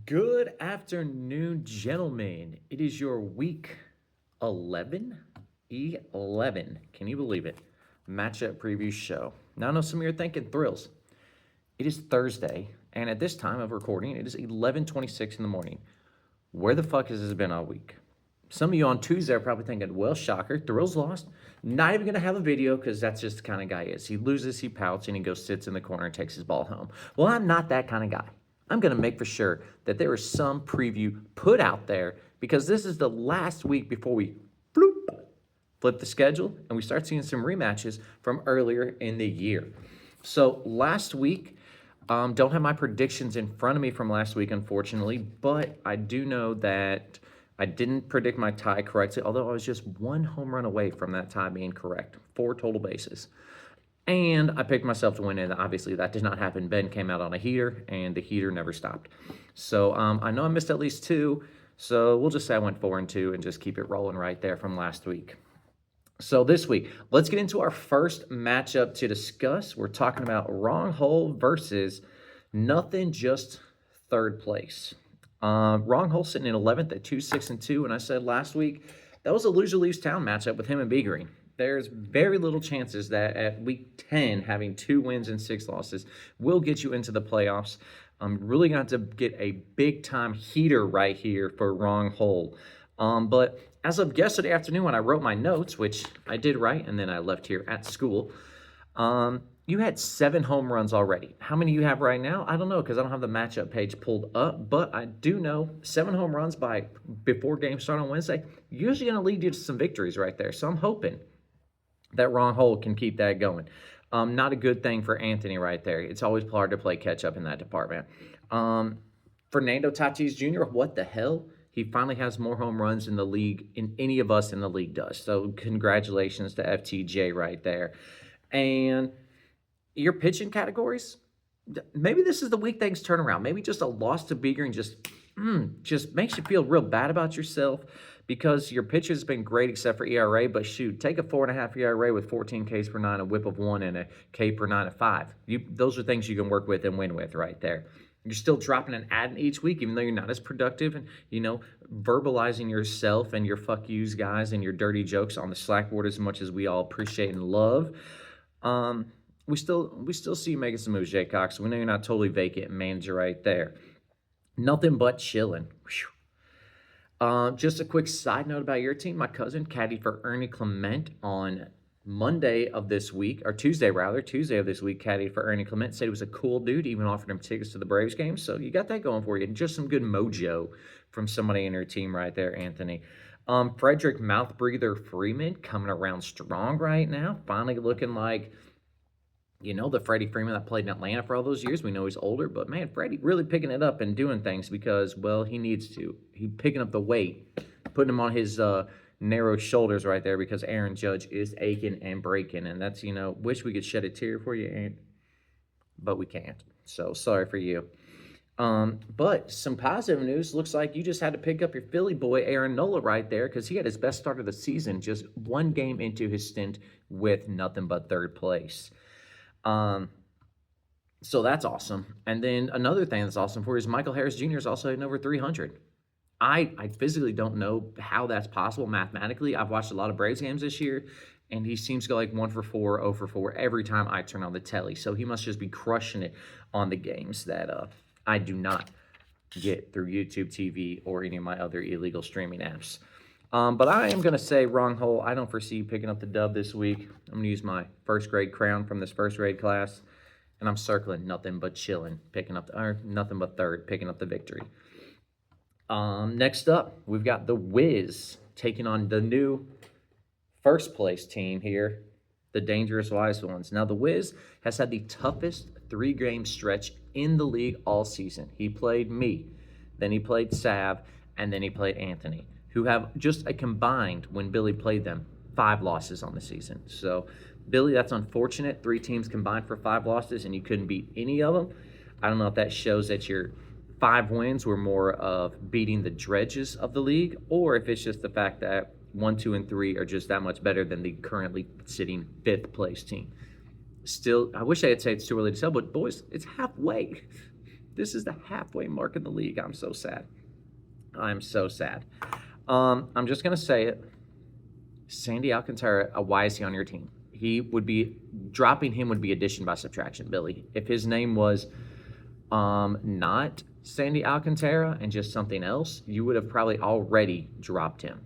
Good afternoon, gentlemen. It is your week 11? 11. Can you believe it? Matchup preview show. Now, I know some of you are thinking thrills. It is Thursday, and at this time of recording, it is 11:26 in the morning. Where the fuck has this been all week? Some of you on Tuesday are probably thinking, well, shocker, Thrills lost. Not even going to have a video because that's just the kind of guy he is. He loses, he pouts, and he goes sits in the corner and takes his ball home. Well, I'm not that kind of guy. I'm going to make for sure that there is some preview put out there because this is the last week before we bloop, flip the schedule and we start seeing some rematches from earlier in the year. So last week, don't have my predictions in front of me from last week, unfortunately, but I do know that I didn't predict my tie correctly, although I was just one home run away from that tie being correct. 4 total bases. And I picked myself to win, and obviously that did not happen. Ben came out on a heater, and the heater never stopped. So I know I missed at least 2, so we'll just say I went 4-2 and just keep it rolling right there from last week. So this week, let's get into our first matchup to discuss. We're talking about Wrong Hole versus Nothing, just third place. Wrong Hole sitting in 11th at 2-6-2, and I said last week that was a lose-or-leaves town matchup with him and B Green. There's very little chances that at week 10, having 2 wins and 6 losses will get you into the playoffs. I'm really going to have to get a big-time heater right here for Wrong Hole. But as of yesterday afternoon when I wrote my notes, which I did write and then I left here at school, you had 7 home runs already. How many you have right now? I don't know because I don't have the matchup page pulled up, but I do know 7 home runs before games start on Wednesday, usually going to lead you to some victories right there. So I'm hoping that Wrong Hole can keep that going. Not a good thing for Anthony right there. It's always hard to play catch up in that department. Fernando Tatis Jr., what the hell? He finally has more home runs in the league in any of us in the league does. So congratulations to FTJ right there. And your pitching categories, maybe this is the week things turn around. Maybe just a loss to Beager and just makes you feel real bad about yourself because your pitcher's been great except for ERA. But shoot, take a 4.5 ERA with 14 Ks per 9, a WHIP of 1, and a K per 9 of 5. Those are things you can work with and win with right there. You're still dropping and adding each week, even though you're not as productive and, verbalizing yourself and your fuck yous guys and your dirty jokes on the Slackboard as much as we all appreciate and love. We still see you making some moves, Jay Cox. We know you're not totally vacant manager right there. Nothing but chilling. Just a quick side note about your team. My cousin caddied for Ernie Clement on Monday of this week, or Tuesday of this week, caddied for Ernie Clement. Said he was a cool dude, even offered him tickets to the Braves game. So you got that going for you. And just some good mojo from somebody in your team right there, Anthony. Frederick Mouth Breather Freeman coming around strong right now. Finally looking like, the Freddie Freeman that played in Atlanta for all those years. We know he's older, but man, Freddie really picking it up and doing things because, well, he needs to. He's picking up the weight, putting him on his narrow shoulders right there because Aaron Judge is aching and breaking. And that's, wish we could shed a tear for you, but we can't. So sorry for you. But some positive news. Looks like you just had to pick up your Philly boy, Aaron Nola, right there because he had his best start of the season just one game into his stint with nothing but third place. So that's awesome. And then another thing that's awesome for you is Michael Harris Jr. is also hitting over 300. I physically don't know how that's possible mathematically. I've watched a lot of Braves games this year, and he seems to go like 1 for 4, 0 for 4 every time I turn on the telly. So he must just be crushing it on the games that I do not get through YouTube TV or any of my other illegal streaming apps. But I am going to say Wrong Hole. I don't foresee picking up the dub this week. I'm going to use my first grade crown from this first grade class, and I'm circling nothing but chilling, nothing but third, picking up the victory. Next up, we've got the Wiz taking on the new first place team here, the Dangerous Wise Ones. Now, the Wiz has had the toughest 3-game stretch in the league all season. He played me, then he played Sav, and then he played Anthony, who have just a combined, when Billy played them, 5 losses on the season. So, Billy, that's unfortunate. 3 teams combined for 5 losses, and you couldn't beat any of them. I don't know if that shows that your 5 wins were more of beating the dredges of the league, or if it's just the fact that 1, 2, and 3 are just that much better than the currently sitting 5th place team. Still, I wish I could say it's too early to tell, but boys, it's halfway. This is the halfway mark in the league. I'm so sad. I'm so sad. I'm just going to say it. Sandy Alcantara, why is he on your team? Dropping him would be addition by subtraction, Billy. If his name was not Sandy Alcantara and just something else, you would have probably already dropped him.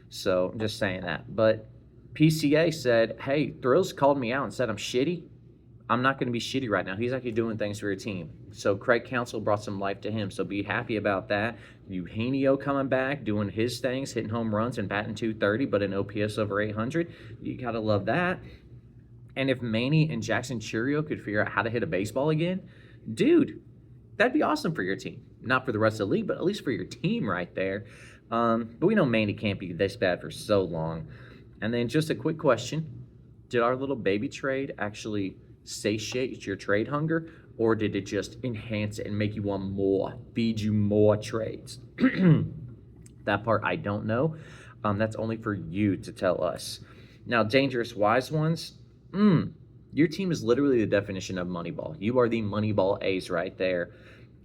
So I'm just saying that. But PCA said, hey, Thrills called me out and said I'm shitty. I'm not going to be shitty right now. He's actually doing things for your team. So Craig Counsell brought some life to him. So be happy about that. Eugenio coming back, doing his things, hitting home runs and batting .230, but an OPS over 800. You got to love that. And if Manny and Jackson Churio could figure out how to hit a baseball again, dude, that'd be awesome for your team. Not for the rest of the league, but at least for your team right there. But we know Manny can't be this bad for so long. And then just a quick question. Did our little baby trade actually satiate your trade hunger, or did it just enhance it and make you want more, feed you more trades? That part I don't know. That's only for you to tell us. Now, Dangerous Wise Ones, your team is literally the definition of Moneyball. You are the Moneyball A's right there,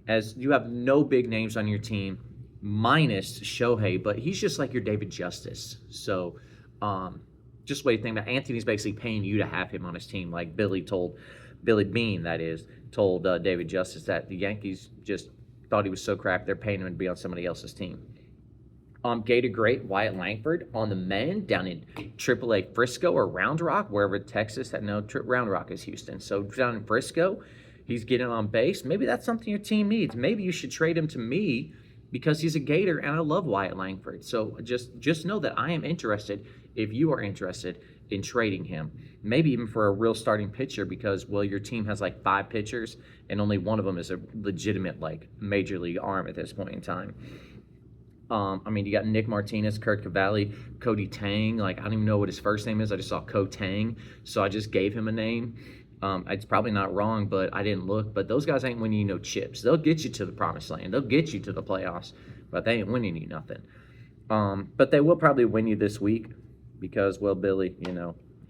as you have no big names on your team, minus Shohei, but he's just like your David Justice. So, just wait, think that Anthony's basically paying you to have him on his team, like Billy Bean, that is, told David Justice that the Yankees just thought he was so crap, they're paying him to be on somebody else's team. Gator Great Wyatt Langford on the men down in AAA Frisco or Round Rock, wherever Texas had. No, Round Rock is Houston. So down in Frisco, he's getting on base. Maybe that's something your team needs. Maybe you should trade him to me because he's a Gator and I love Wyatt Langford. So just know that I am interested if you are interested in trading him. Maybe even for a real starting pitcher because, well, your team has like 5 pitchers and only one of them is a legitimate like major league arm at this point in time. You got Nick Martinez, Kurt Cavalli, Cody Tang. Like, I don't even know what his first name is. I just saw Ko Tang, so I just gave him a name. It's probably not wrong, but I didn't look. But those guys ain't winning you no chips. They'll get you to the promised land. They'll get you to the playoffs, but they ain't winning you nothing. But they will probably win you this week because, well, Billy,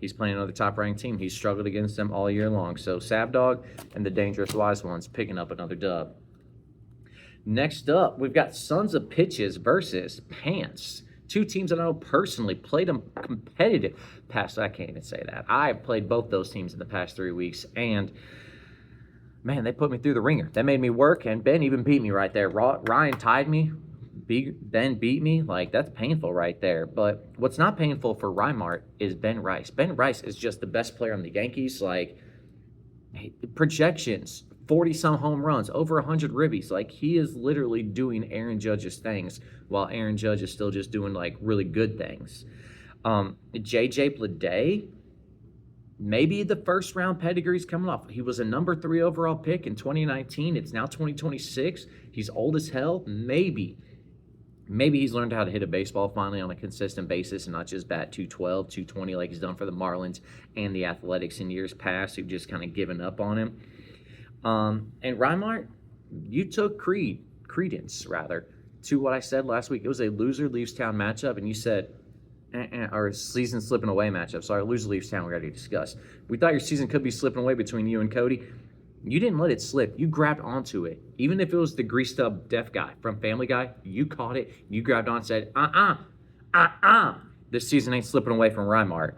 he's playing another top-ranked team. He's struggled against them all year long. So Savdog and the Dangerous Wise Ones picking up another dub. Next up, we've got Sons of Pitches versus Pants. 2 teams that I know personally played them competitive. I can't even say that. I've played both those teams in the past 3 weeks, and man, they put me through the ringer. They made me work, and Ben even beat me right there. Ryan tied me. Ben beat me. Like, that's painful right there. But what's not painful for Rymart is Ben Rice. Ben Rice is just the best player on the Yankees. Like, projections, 40-some home runs, over 100 ribbies. Like, he is literally doing Aaron Judge's things while Aaron Judge is still just doing, like, really good things. JJ Bleday, maybe the first-round pedigree's coming off. He was a number 3 overall pick in 2019. It's now 2026. He's old as hell. Maybe he's learned how to hit a baseball finally on a consistent basis and not just bat 212, 220 like he's done for the Marlins and the Athletics in years past who've just kind of given up on him. And Rymart, you took credence to what I said last week. It was a loser leaves town matchup, and you said, our season slipping away matchup. So our loser leaves town we already discussed. We thought your season could be slipping away between you and Cody. You didn't let it slip. You grabbed onto it. Even if it was the greased up deaf guy from Family Guy, you caught it. You grabbed on and said, this season ain't slipping away from Rymart.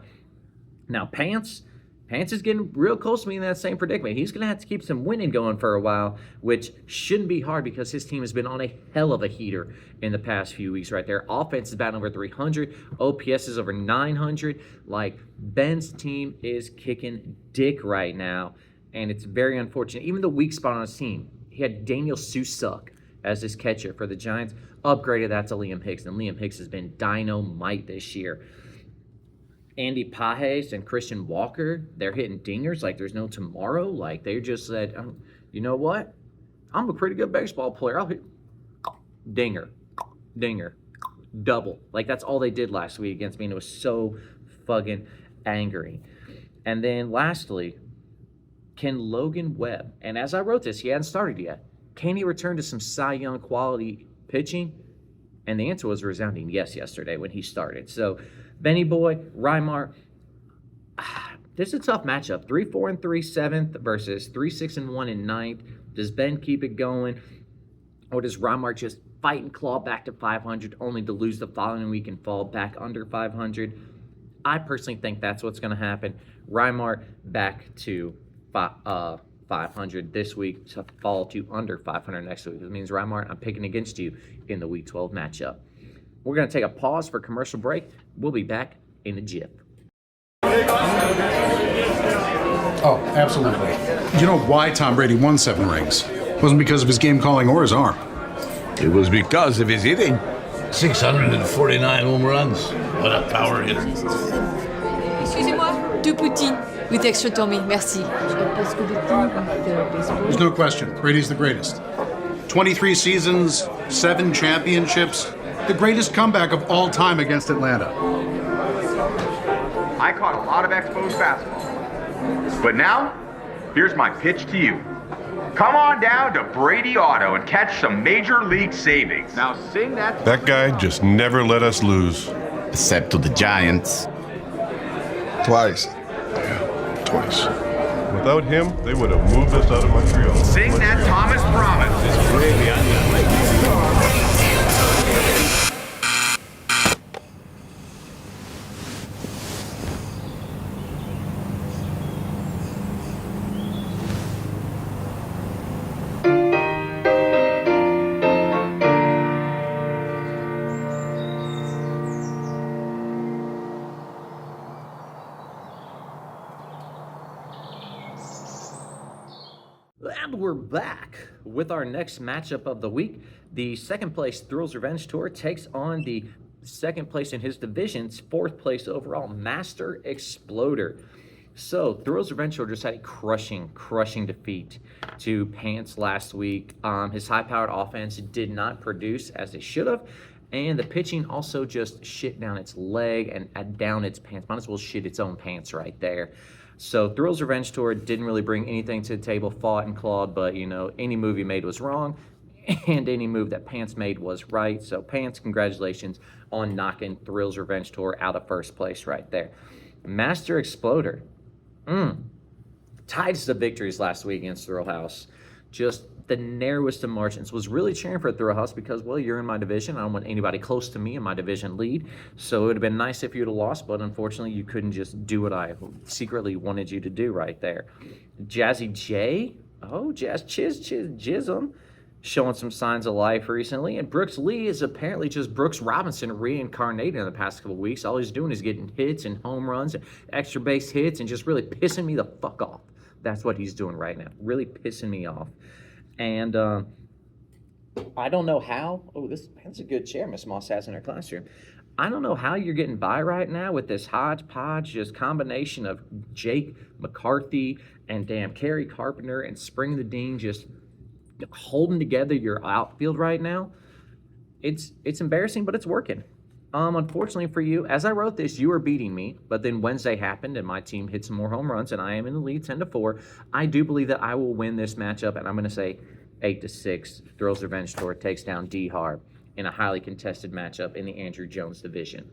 Now, Pants is getting real close to me in that same predicament. He's going to have to keep some winning going for a while, which shouldn't be hard because his team has been on a hell of a heater in the past few weeks right there. Offense is batting over 300. OPS is over 900. Like, Ben's team is kicking dick right now, and it's very unfortunate. Even the weak spot on his team, he had Daniel Susuck as his catcher for the Giants. Upgraded that to Liam Hicks, and Liam Hicks has been dynamite this year. Andy Pages and Christian Walker, they're hitting dingers like there's no tomorrow. Like, they just said, you know what? I'm a pretty good baseball player. I'll hit dinger, double. Like, that's all they did last week against me, and it was so fucking angry. And then lastly, can Logan Webb, and as I wrote this, he hadn't started yet, can he return to some Cy Young quality pitching? And the answer was a resounding yes yesterday when he started. So, Benny Boy, Rymart, this is a tough matchup. 3-4-3 7th versus 3-6-1 in 9th. Does Ben keep it going? Or does Reimart just fight and claw back to 500 only to lose the following week and fall back under 500? I personally think that's what's going to happen. Reimart back to 500 this week to fall to under 500 next week. It means Reimart, I'm picking against you in the Week 12 matchup. We're going to take a pause for commercial break. We'll be back in a jiff. Oh, absolutely. You know why Tom Brady won 7 rings? It wasn't because of his game calling or his arm. It was because of his hitting. 649 home runs. What a power hitter. Excusez-moi, 2 poutines with extra Tommy, merci. There's no question. Brady's the greatest. 23 seasons, 7 championships, the greatest comeback of all time against Atlanta. I caught a lot of Expos basketball. But now, here's my pitch to you. Come on down to Brady Auto and catch some major league savings. Now sing that. That guy just never let us lose. Except to the Giants. Twice. Yeah, twice. Without him, they would have moved us out of Montreal. Sing that Thomas Promise. And we're back with our next matchup of the week. The second place Thrills Revenge Tour takes on the second place in his division's 4th place overall Master Exploder. So Thrills Revenge Tour just had a crushing defeat to Pants last week. His high-powered offense did not produce as it should have. And the pitching also just shit down its leg and down its pants. Might as well shit its own pants right there. So Thrills Revenge Tour didn't really bring anything to the table, fought and clawed, but, you know, any move he made was wrong, and any move that Pants made was right. So Pants, congratulations on knocking Thrills Revenge Tour out of first place right there. Master Exploder, tied to victories last week against Thrill House. Just the narrowest of margins. Was really cheering for Thrill House because, well, you're in my division. I don't want anybody close to me in my division lead. So it would have been nice if you'd have lost, but unfortunately you couldn't just do what I secretly wanted you to do right there. Jazzy J, Jism, showing some signs of life recently. And Brooks Lee is apparently just Brooks Robinson reincarnated in the past couple of weeks. All he's doing is getting hits and home runs and extra base hits and just really pissing me the fuck off. That's what he's doing right now. Really pissing me off. And I don't know how. Oh, that's a good chair Miss Moss has in her classroom. I don't know how you're getting by right now with this hodgepodge, just combination of Jake McCarthy and damn Kerry Carpenter and Spring the Dean just holding together your outfield right now. It's embarrassing, but it's working. Unfortunately for you, as I wrote this, you were beating me, but then Wednesday happened and my team hit some more home runs and I am in the lead 10-4. I do believe that I will win this matchup, and I'm going to say 8-6. Thrills Revenge Tour takes down D-Harb in a highly contested matchup in the Andrew Jones division.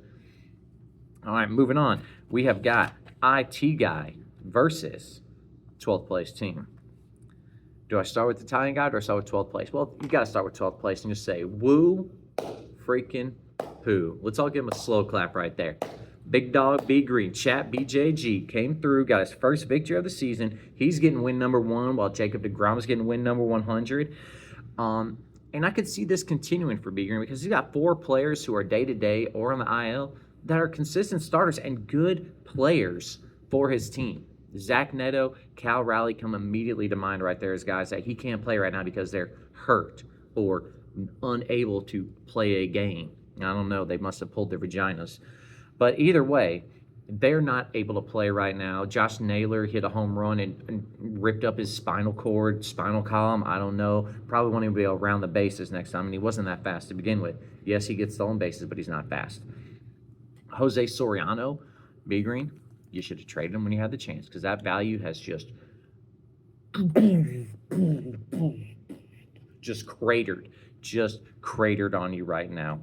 All right, moving on. We have got IT Guy versus 12th place team. Do I start with the Italian guy or do I start with 12th place? Well, you got to start with 12th place and just say, woo freaking who. Let's all give him a slow clap right there. Big Dog B Green, Chat BJG came through, got his first victory of the season. He's getting win number 1 while Jacob DeGrom is getting win number 100. And I could see this continuing for B Green because he's got 4 players who are day-to-day or on the IL that are consistent starters and good players for his team. Zach Neto, Cal Raleigh come immediately to mind right there as guys that he can't play right now because they're hurt or unable to play a game. I don't know. They must have pulled their vaginas. But either way, they're not able to play right now. Josh Naylor hit a home run and ripped up his spinal column. I don't know. Probably won't even be around the bases next time. And he wasn't that fast to begin with. Yes, he gets stolen bases, but he's not fast. Jose Soriano, B Green, you should have traded him when you had the chance because that value has just cratered on you right now.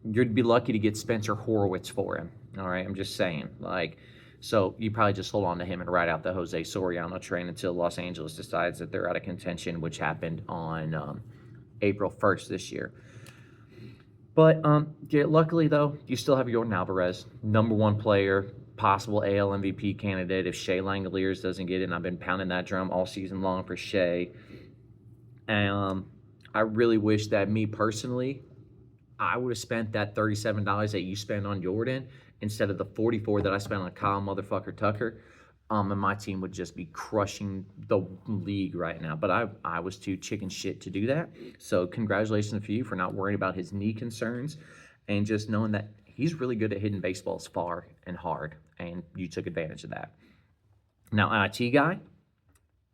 You'd be lucky to get Spencer Horwitz for him. All right, I'm just saying. Like, So you probably just hold on to him and ride out the Jose Soriano train until Los Angeles decides that they're out of contention, which happened on April 1st this year. But yeah, luckily, though, you still have Jordan Alvarez, number one player, possible AL MVP candidate if Shea Langoliers doesn't get it. And I've been pounding that drum all season long for Shea. And I really wish that me personally, I would have spent that $37 that you spent on Jordan instead of the $44 that I spent on Kyle motherfucker Tucker. And my team would just be crushing the league right now. But I was too chicken shit to do that. So congratulations to you for not worrying about his knee concerns and just knowing that he's really good at hitting baseballs far and hard. And you took advantage of that. Now, IT guy,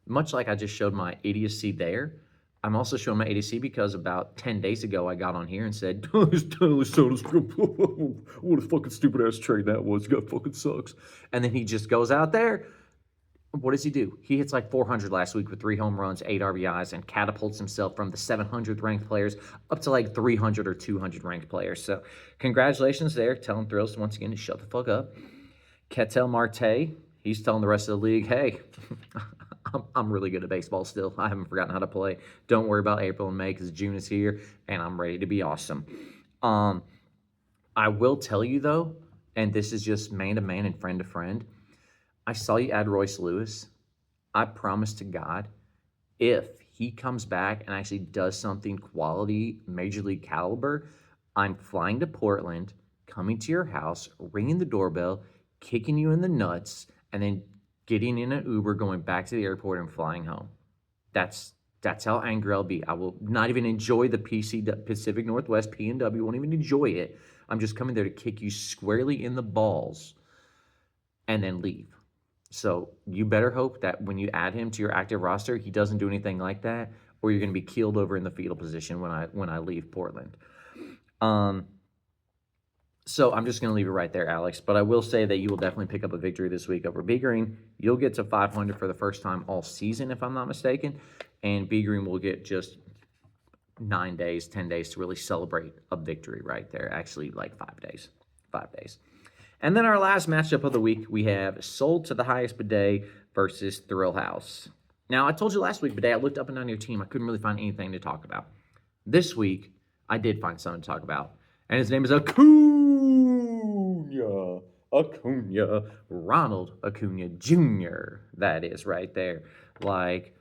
much like I just showed my idiocy there, I'm also showing my idiocy because about 10 days ago I got on here and said, what a fucking stupid ass trade that was. God fucking sucks. And then he just goes out there. What does he do? He hits like 400 last week with 3 home runs, 8 RBIs, and catapults himself from the 700th ranked players up to like 300 or 200 ranked players. So congratulations there. Telling Thrills once again to shut the fuck up. Ketel Marte, he's telling the rest of the league, hey, I'm really good at baseball still. I haven't forgotten how to play. Don't worry about April and May because June is here, and I'm ready to be awesome. I will tell you, though, and this is just man to man and friend to friend, I saw you add Royce Lewis. I promise to God, if he comes back and actually does something quality, major league caliber, I'm flying to Portland, coming to your house, ringing the doorbell, kicking you in the nuts, and then getting in an Uber, going back to the airport, and flying home. That's how angry I'll be. I will not even enjoy the Pacific Northwest P&W. Won't even enjoy it. I'm just coming there to kick you squarely in the balls and then leave. So you better hope that when you add him to your active roster, he doesn't do anything like that, or you're going to be keeled over in the fetal position when I leave Portland. So I'm just going to leave it right there, Alex. But I will say that you will definitely pick up a victory this week over B Green. You'll get to 500 for the first time all season, if I'm not mistaken. And B Green will get just 9 days, 10 days to really celebrate a victory right there. Actually, like 5 days. 5 days. And then our last matchup of the week, we have Sold to the Highest Bidet versus Thrill House. Now, I told you last week, Bidet, I looked up and down your team. I couldn't really find anything to talk about. This week, I did find something to talk about. And his name is Acuna, Ronald Acuna Jr. That is right there. Like,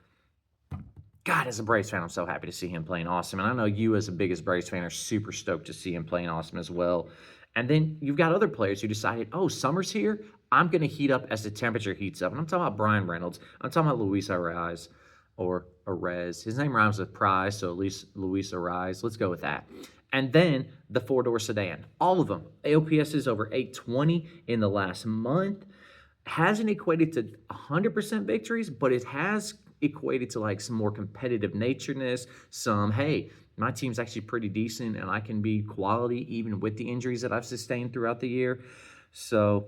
God, as a Braves fan, I'm so happy to see him playing awesome. And I know you, as the biggest Braves fan, are super stoked to see him playing awesome as well. And then you've got other players who decided, oh, summer's here. I'm going to heat up as the temperature heats up. And I'm talking about Brian Reynolds. I'm talking about Luis Arraez or Arraez. His name rhymes with prize, so at least Luis Arraez. Let's go with that. And then the four-door sedan. All of them. AOPS is over 820 in the last month. Hasn't equated to 100% victories, but it has equated to like some more competitive natureness. Some, hey, my team's actually pretty decent and I can be quality even with the injuries that I've sustained throughout the year. So,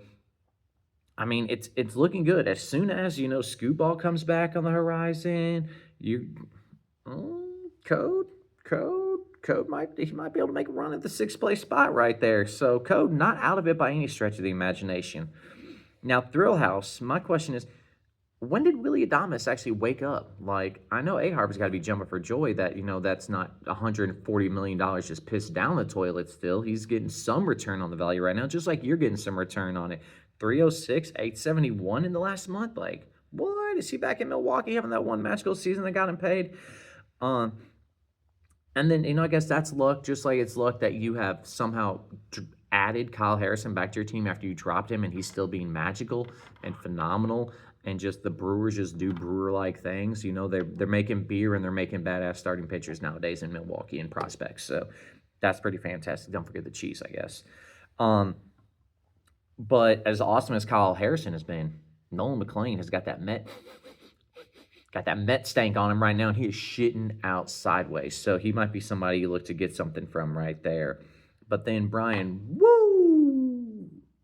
I mean, it's looking good. As soon as, Scoot Ball comes back on the horizon, Code might be able to make a run at the 6th place spot right there. So Code not out of it by any stretch of the imagination. Now, Thrill House, my question is, when did Willie Adames actually wake up? Like, I know A-Harp's got to be jumping for joy that, that's not $140 million just pissed down the toilet still. He's getting some return on the value right now, just like you're getting some return on it. 306, 871 in the last month. Like, what? Is he back in Milwaukee having that one magical season that got him paid? And then, I guess that's luck, just like it's luck that you have somehow added Kyle Harrison back to your team after you dropped him and he's still being magical and phenomenal. And just the Brewers just do Brewer-like things. They're making beer and they're making badass starting pitchers nowadays in Milwaukee and prospects. So that's pretty fantastic. Don't forget the cheese, I guess. But as awesome as Kyle Harrison has been, Nolan McLean has got that Met stank on him right now, and he is shitting out sideways. So he might be somebody you look to get something from right there. But then Brian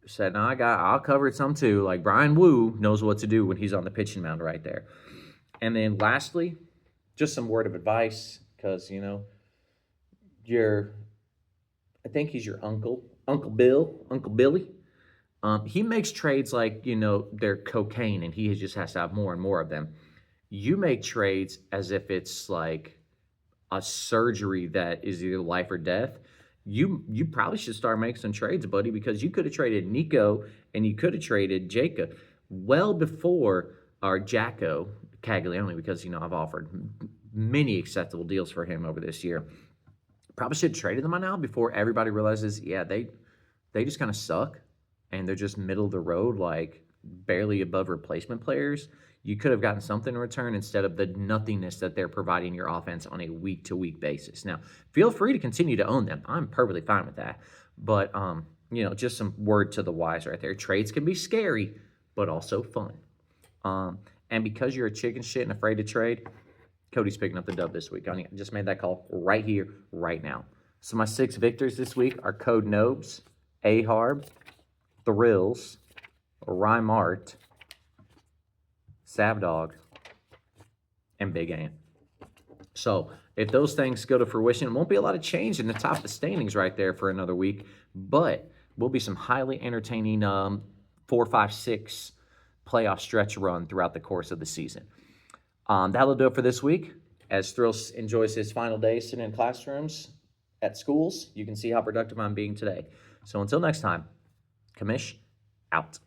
said, no, I'll cover it some too. Like, Brian Wu knows what to do when he's on the pitching mound right there. And then lastly, just some word of advice, because, I think he's your Uncle Billy. He makes trades like, they're cocaine and he just has to have more and more of them. You make trades as if it's like a surgery that is either life or death. You probably should start making some trades, buddy, because you could have traded Nico and you could have traded Jacob well before our Jacko Caglione, because, I've offered many acceptable deals for him over this year. Probably should have traded them by now before everybody realizes, they just kind of suck and they're just middle of the road, like barely above replacement players. You could have gotten something in return instead of the nothingness that they're providing your offense on a week-to-week basis. Now, feel free to continue to own them. I'm perfectly fine with that. But, just some word to the wise right there. Trades can be scary, but also fun. And because you're a chicken shit and afraid to trade, Cody's picking up the dub this week. I just made that call right here, right now. So my 6 victors this week are Code Nobes, Aharb, Thrills, Rhyme Art, Savdog, and Big Ant. So if those things go to fruition, it won't be a lot of change in the top of the standings right there for another week, but will be some highly entertaining 4, 5, 6 playoff stretch run throughout the course of the season. That'll do it for this week. As Thrills enjoys his final day sitting in classrooms at schools, you can see how productive I'm being today. So until next time, Kamish out.